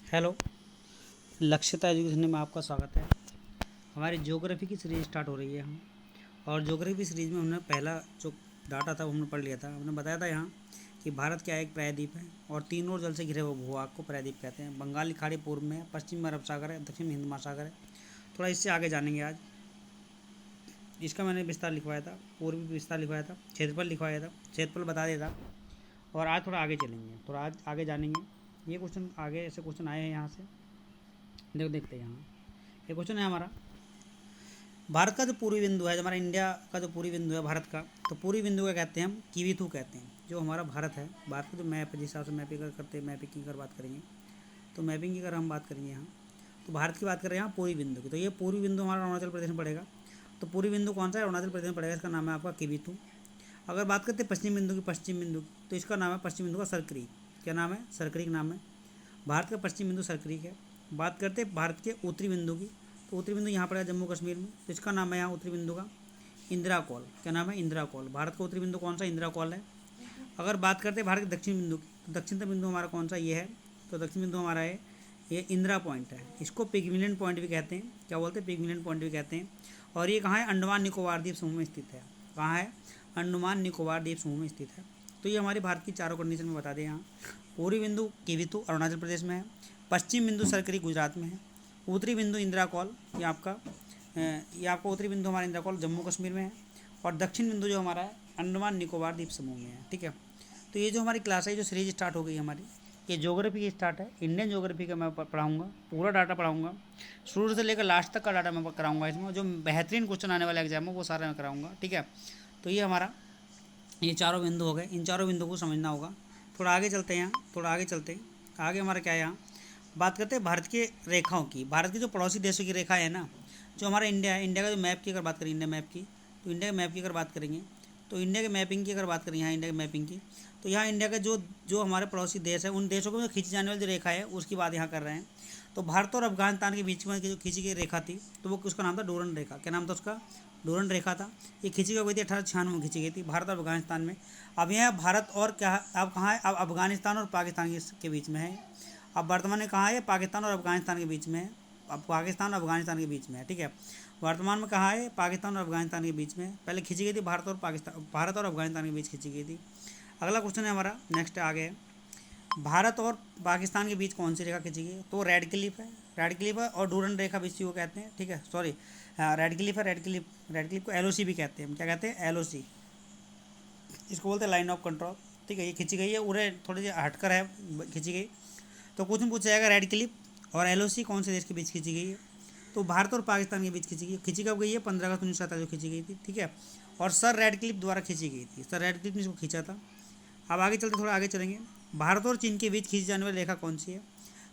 Hello. लक्ष्यता education में आपका स्वागत है। हमारी ज्योग्राफी की सीरीज स्टार्ट हो रही है और ज्योग्राफी सीरीज में हमने पहला जो डाटा था वो हमने पढ़ लिया था। हमने बताया था यहाँ कि भारत क्या एक प्रायद्वीप है और तीन और जल से घिरे हुए भूभाग को प्रायद्वीप कहते हैं। बंगाल की खाड़ी पूर्व में, पश्चिम में अरब सागर है, दक्षिण में हिंद महासागर है। थोड़ा इससे आगे जानेंगे आज। इसका मैंने विस्तार लिखवाया था, पूर्वी विस्तार लिखवाया था, क्षेत्रफल लिखवाया था, क्षेत्रफल बता दिया था। और आज थोड़ा आगे चलेंगे, थोड़ा आज आगे जानेंगे। ये क्वेश्चन आगे ऐसे क्वेश्चन आए हैं यहाँ से, देखते हैं। यहाँ ये क्वेश्चन है हमारा, भारत का जो पूर्वी बिंदु है, जो हमारा इंडिया का जो पूर्वी बिंदु है भारत का, तो पूर्वी बिंदु का कहते हैं हम कीवीथू कहते हैं। जो हमारा भारत है, भारत का जो मैप है, जिस हिसाब से मैपिंग करते हैं, मैपिंग की अगर बात करेंगे तो मैपिंग की अगर हम बात करेंगे यहाँ, तो भारत की बात करें यहाँ पूर्वी बिंदु की, तो ये पूर्वी बिंदु हमारा अरुणाचल प्रदेश में पड़ेगा। तो पूर्वी बिंदु कौन सा है? अरुणाचल प्रदेश में पड़ेगा। इसका नाम है आपका कीवीथू। अगर बात करते हैं पश्चिम बिंदु की, पश्चिम बिंदु, तो इसका नाम है पश्चिम बिंदु का सरक्रीक। क्या नाम है? सरक्रीक नाम है। भारत का पश्चिम बिंदु सरक्रीक है। बात करते हैं भारत के उत्तरी बिंदु की, तो उत्तरी बिंदु यहाँ पड़ेगा जम्मू कश्मीर में। तो इसका नाम है यहाँ उत्तरी बिंदु का इंदिरा कौल। क्या नाम है? इंदिरा कौल। भारत का उत्तरी बिंदु कौन सा? इंदिरा कौल है। अगर बात करते हैं भारत के दक्षिण बिंदु की, तो दक्षिणतम बिंदु हमारा कौन सा? ये है। तो दक्षिण बिंदु हमारा है ये इंदिरा पॉइंट है। इसको पिगमिलियन पॉइंट भी कहते हैं। क्या बोलते हैं? पिगमिलियन पॉइंट भी कहते हैं। और ये कहाँ है? अंडमान निकोबार द्वीप समूह में स्थित है। कहाँ है? अंडमान निकोबार द्वीप समूह में स्थित है। तो ये हमारी भारत की चारों कंडीशन में बता दें यहाँ। पूर्वी बिंदु कीवीथू अरुणाचल प्रदेश में है, पश्चिम बिंदु सरकरी गुजरात में है, उत्तरी बिंदु इंदिरा कौल ये आपका उत्तरी बिंदु हमारा इंदिरा कौल जम्मू कश्मीर में है, और दक्षिण बिंदु जो हमारा है अंडमान निकोबार द्वीप समूह में है। ठीक है। तो ये जो हमारी क्लास है, जो सीरीज स्टार्ट हो गई हमारी, ये ज्योग्राफी की स्टार्ट है। इंडियन ज्योग्राफी का मैं पढ़ाऊँगा, पूरा डाटा पढ़ाऊँगा, शुरू से लेकर लास्ट तक का डाटा मैं कराऊँगा। इसमें जो बेहतरीन क्वेश्चन आने वाले एग्जाम में वो सारा मैं कराऊँगा। ठीक है। तो ये हमारा ये चारों बिंदु हो गए। इन चारों बिंदु को समझना होगा। थोड़ा आगे चलते हैं यहाँ, थोड़ा आगे चलते हैं। आगे हमारा क्या है, यहाँ बात करते हैं भारत के रेखाओं की। भारत के जो पड़ोसी देशों की रेखा है ना, जो हमारा इंडिया है, इंडिया का जो मैप की अगर बात करें, इंडिया मैप की, तो इंडिया के मैप की अगर बात करेंगे, तो इंडिया के मैपिंग की अगर बात करें यहाँ, इंडिया की मैपिंग की, तो यहाँ इंडिया का जो जो हमारे पड़ोसी देश है, उन देशों को जो खींची जाने वाली जो रेखा है उसकी बात यहाँ कर रहे हैं। तो भारत और अफगानिस्तान के बीच में जो खींची गई रेखा थी, तो वो उसका नाम था डोरन रेखा। क्या नाम था उसका? डोरन रेखा था। ये खींची गई थी 1896 में, खींची गई थी भारत और अफगानिस्तान में। अब यह भारत और क्या, अब कहाँ है? अब अफगानिस्तान और पाकिस्तान के बीच में है। अब वर्तमान में कहाँ है? पाकिस्तान और अफगानिस्तान के बीच में है। अब पाकिस्तान और अफगानिस्तान के बीच में है। ठीक है। वर्तमान में कहाँ है? पाकिस्तान और अफगानिस्तान के बीच में। पहले खींची गई थी भारत और पाकिस्तान, भारत और अफगानिस्तान के बीच खींची गई थी। अगला क्वेश्चन है हमारा, नेक्स्ट आगे है, भारत और पाकिस्तान के बीच कौन सी रेखा खींची गई? तो रेड क्लिफ है। रेड क्लिफ है और डूरन रेखा भी इसी को कहते हैं। ठीक है, सॉरी, रेड क्लिफ है। रेड क्लिफ को एलओसी भी कहते हैं। क्या कहते हैं? एलओसी। इसको बोलते हैं लाइन ऑफ कंट्रोल। ठीक है। ये खींची गई है, उरे थोड़ी सी हटकर है खींची गई। तो क्वेश्चन पूछा जाएगा, रेड क्लिफ और एलओसी कौन से देश के बीच खींची गई है? तो भारत और पाकिस्तान के बीच खींची गई। खींची कब गई है? 15 अगस्त 1947 को खींची गई थी। ठीक है। और सर रेड क्लिफ द्वारा खींची गई थी। सर रेड क्लिफ ने इसको खींचा था। अब आगे चलते, थोड़ा आगे चलेंगे। भारत और चीन के बीच खींची जाने वाली रेखा कौन सी है?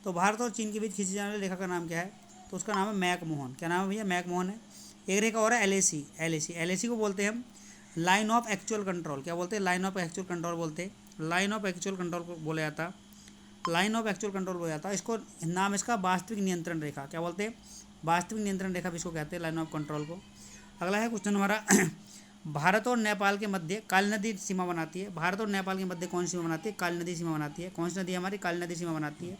तो भारत और चीन के बीच खींची जाने वाली रेखा का नाम क्या है? तो उसका नाम है मैकमोहन। क्या नाम है भैया? मैकमोहन है। एक रेखा और है एलएसी। एलएसी को बोलते हैं हम लाइन ऑफ एक्चुअल कंट्रोल। क्या बोलते हैं? लाइन ऑफ एक्चुअल कंट्रोल बोलते हैं। लाइन ऑफ एक्चुअल कंट्रोल को बोला जाता, लाइन ऑफ एक्चुअल कंट्रोल बोला जाता है इसको। नाम इसका वास्तविक नियंत्रण रेखा। क्या बोलते हैं? वास्तविक नियंत्रण रेखा भी इसको कहते हैं, लाइन ऑफ कंट्रोल को। अगला है क्वेश्चन हमारा भारत और नेपाल के मध्य काली नदी सीमा बनाती है। भारत और नेपाल के मध्य कौन सी सीमा बनाती है? काली नदी सीमा बनाती है। कौन सी नदी हमारी? काली नदी सीमा बनाती है।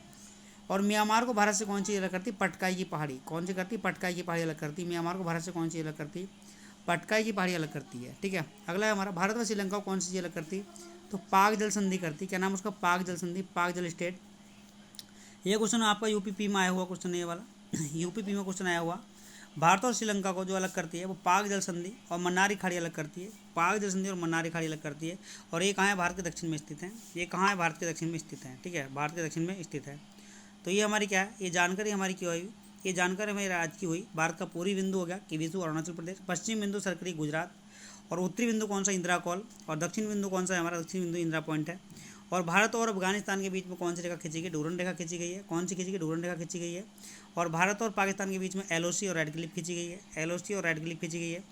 और म्यांमार को भारत से कौन सी अलग करती है? पटकाई की पहाड़ी। कौन सी करती है? पटकाई की पहाड़ी अलग करती है। म्यांमार को भारत से कौन सी अलग करती है? पटकाई की पहाड़ी अलग करती है। ठीक है। अगला है हमारा, भारत व श्रीलंका को कौन सी चीज़ अलग करती है? तो पाक जल संधि करती है। क्या नाम उसका? पाक जल संधि, पाक जल स्टेट। ये क्वेश्चन आपका यूपीपी में आया हुआ क्वेश्चन है ये वाला यूपीपी में क्वेश्चन आया हुआ। भारत और श्रीलंका को जो अलग करती है वो पाक जल संधि और मन्नारी खाड़ी अलग करती है। पाक जल संधि और मन्नारी खाड़ी अलग करती है। और ये कहाँ है? भारत के दक्षिण में स्थित है। ये कहाँ है? भारत के दक्षिण में स्थित है। ठीक है, भारत के दक्षिण में स्थित है। तो ये हमारी क्या है? ये जानकारी हमारी क्यों हुई? ये जानकारी हमारी आज की हुई। भारत का पूर्वी बिंदु हो गया कीवीथू अरुणाचल प्रदेश, पश्चिम बिंदु सरकरी गुजरात, और उत्तरी बिंदु कौन सा? इंदिरा कौल, और दक्षिण बिंदु कौन सा है हमारा? दक्षिण बिंदु इंदिरा पॉइंट है। और भारत और अफगानिस्तान के बीच में कौन सी रेखा खींची गई? डोरन रेखा खींची गई है। कौन सी खींची गई? डोरन रेखा खींची गई है। और भारत और पाकिस्तान के बीच में एलओसी और रेड क्लिफ खींची गई है। एलओसी और रेड क्लिफ खींची गई है।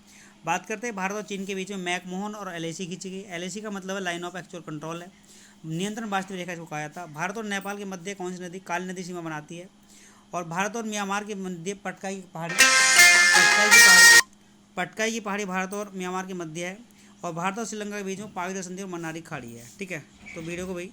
बात करते हैं भारत और चीन के बीच में मैकमोहन और एलएसी खींची गई। एलएसी का मतलब है लाइन ऑफ एक्चुअल कंट्रोल है, नियंत्रण वास्तविक रेखा इसको कहा जाता है। भारत और नेपाल के मध्य कौन सी नदी? काली नदी सीमा बनाती है। और भारत और म्यांमार के मध्य पटकाई की पहाड़ी, पटकाई की पहाड़ी भारत और म्यांमार के मध्य है। और भारत और श्रीलंका के बीच में पाक जल संधि और मन्नारी खाड़ी है। ठीक है। तो वीडियो को भाई